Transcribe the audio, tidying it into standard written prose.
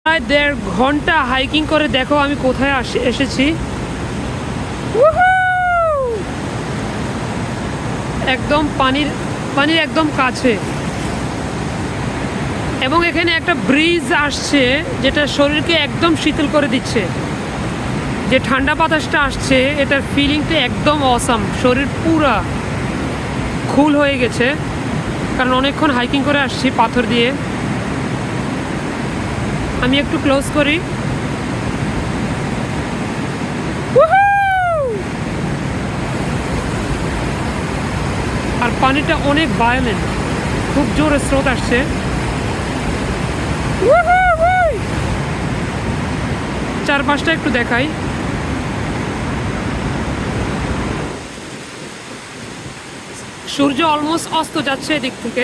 প্রায় 1.5 ঘন্টা হাইকিং করে দেখো আমি কোথায় এসেছি। একদম পানির একদম কাছে, এবং এখানে একটা ব্রিজ আসছে যেটা শরীরকে একদম শীতল করে দিচ্ছে। যে ঠান্ডা বাতাসটা আসছে এটার ফিলিংটা একদম অসাম। শরীর পুরা কুল হয়ে গেছে, কারণ অনেকক্ষণ হাইকিং করে আসছি পাথর দিয়ে। আমি একটু ক্লোজ করি। আর পানিটা অনেক ভায়োলেন্ট, খুব জোরে স্রোত আসছে। চারপাশটা একটু দেখাই। সূর্য অলমোস্ট অস্ত যাচ্ছে এদিক থেকে।